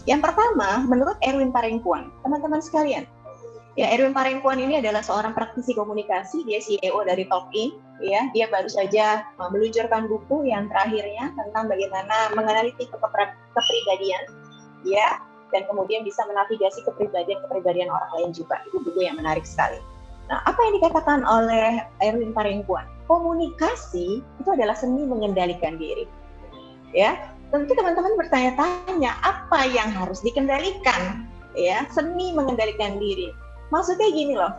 Yang pertama, menurut Erwin Parengkuan, teman-teman sekalian, ya, Erwin Parengkuan ini adalah seorang praktisi komunikasi, dia CEO dari Talkin, ya. Dia baru saja meluncurkan buku yang terakhirnya tentang bagaimana menganalitik kepribadian, ya, dan kemudian bisa menavigasi kepribadian orang lain juga. Itu buku yang menarik sekali. Nah, apa yang dikatakan oleh Erwin Parengkuan? Komunikasi itu adalah seni mengendalikan diri, ya. Tentu teman-teman bertanya-tanya, apa yang harus dikendalikan? Ya, seni mengendalikan diri. Maksudnya gini loh,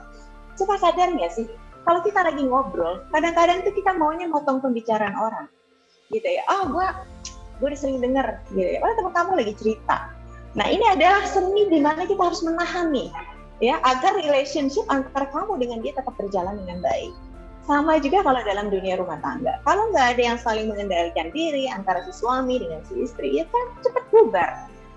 coba sadar nggak sih, kalau kita lagi ngobrol, kadang-kadang tuh kita maunya motong pembicaraan orang, gitu ya. Gue udah sering denger, gitu ya. Padahal teman kamu lagi cerita. Nah, ini adalah seni di mana kita harus memahami, ya, agar relationship antara kamu dengan dia tetap berjalan dengan baik. Sama juga kalau dalam dunia rumah tangga. Kalau nggak ada yang saling mengendalikan diri antara si suami dengan si istri, ya kan cepat bubar,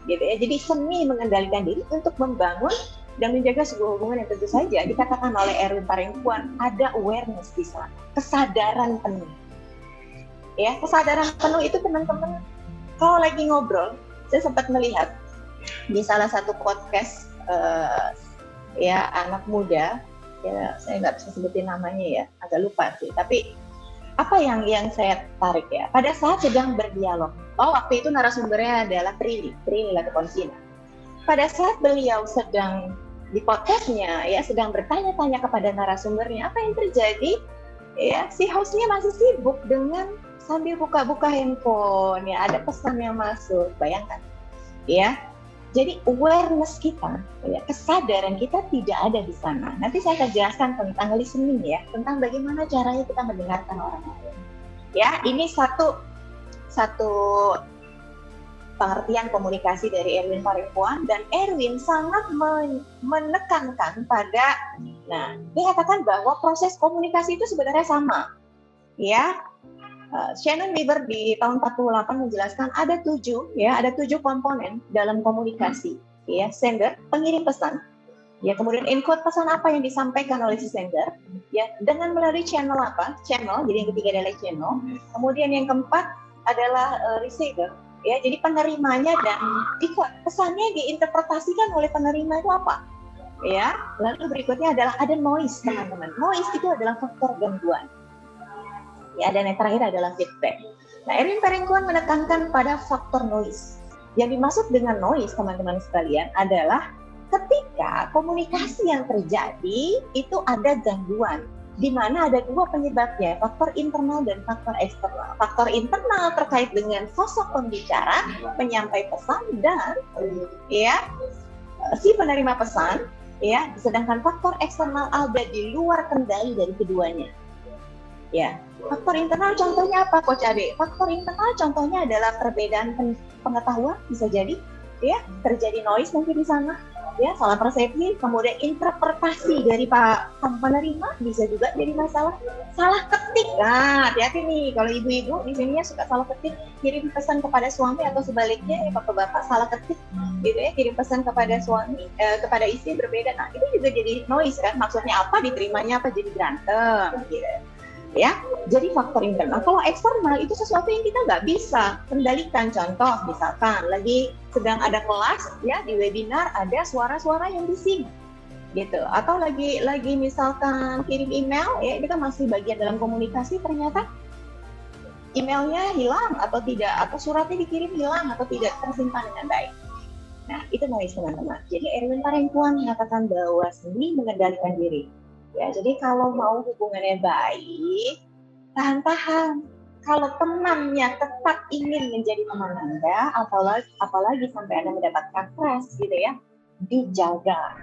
gitu ya. Jadi seni mengendalikan diri untuk membangun dan menjaga sebuah hubungan yang tentu saja dikatakan oleh Erwin Parengkuan ada awareness di sana, kesadaran penuh. Ya, kesadaran penuh itu teman-teman kalau lagi ngobrol, saya sempat melihat di salah satu podcast ya anak muda. Ya, saya nggak bisa sebutin namanya ya, agak lupa sih. Tapi apa yang saya tarik ya, pada saat sedang berdialog, waktu itu narasumbernya adalah Prilly Latukonsina. Pada saat beliau sedang di podcastnya, ya sedang bertanya-tanya kepada narasumbernya, apa yang terjadi? Ya, si hostnya masih sibuk dengan sambil buka-buka handphone, ya ada pesan yang masuk, bayangkan, ya. Jadi awareness kita, ya, kesadaran kita tidak ada di sana. Nanti saya akan jelaskan tentang listening ya, tentang bagaimana caranya kita mendengarkan orang lain. Ya, ini satu pengertian komunikasi dari Erwin Parengkuan, dan Erwin sangat menekankan pada, nah, dia katakan bahwa proses komunikasi itu sebenarnya sama. Ya, Shannon Weaver di tahun 48 menjelaskan ada 7 komponen dalam komunikasi, ya, sender, pengirim pesan, ya, kemudian encode pesan apa yang disampaikan oleh si sender, ya, dengan melalui channel, jadi yang ketiga adalah channel, kemudian yang keempat adalah receiver, ya, jadi penerimanya, dan pesannya diinterpretasikan oleh penerima itu apa, ya, lalu berikutnya adalah ada noise, teman-teman. Noise itu adalah faktor gangguan. Ya, dan yang terakhir adalah feedback. Nah, Erwin Parengkuan menekankan pada faktor noise. Yang dimaksud dengan noise, teman-teman sekalian, adalah ketika komunikasi yang terjadi itu ada gangguan, di mana ada dua penyebabnya, faktor internal dan faktor eksternal. Faktor internal terkait dengan sosok pembicara, penyampai pesan, dan ya si penerima pesan, ya, sedangkan faktor eksternal ada di luar kendali dari keduanya. Ya, faktor internal contohnya apa, Coach Ade? Faktor internal contohnya adalah perbedaan pengetahuan, bisa jadi, ya, terjadi noise mungkin di sana, ya, salah persepsi, kemudian interpretasi dari Pak penerima bisa juga jadi masalah, salah ketik. Nah, hati-hati nih, kalau ibu-ibu di sini ya suka salah ketik, kirim pesan kepada suami atau sebaliknya, ya, bapak-bapak salah ketik, gitu ya, kirim pesan kepada suami, kepada istri berbeda. Nah, itu juga jadi noise kan, maksudnya apa, diterimanya apa, jadi berantem, gitu. Ya, jadi faktor internal. Kalau eksternal itu sesuatu yang kita nggak bisa kendalikan. Contoh, misalkan lagi sedang ada kelas, ya, di webinar ada suara-suara yang bising, gitu. Atau lagi misalkan kirim email, ya, itu kan masih bagian dalam komunikasi, ternyata emailnya hilang atau tidak, atau suratnya dikirim hilang atau tidak tersimpan dengan baik. Nah, itu noise, teman-teman. Jadi Erwin Parengkuan mengatakan bahwa seni mengendalikan diri. Ya, jadi kalau mau hubungannya baik, tahan-tahan. Kalau temannya tetap ingin menjadi teman Anda, apalagi sampai Anda mendapatkan crush, gitu ya, dijaga.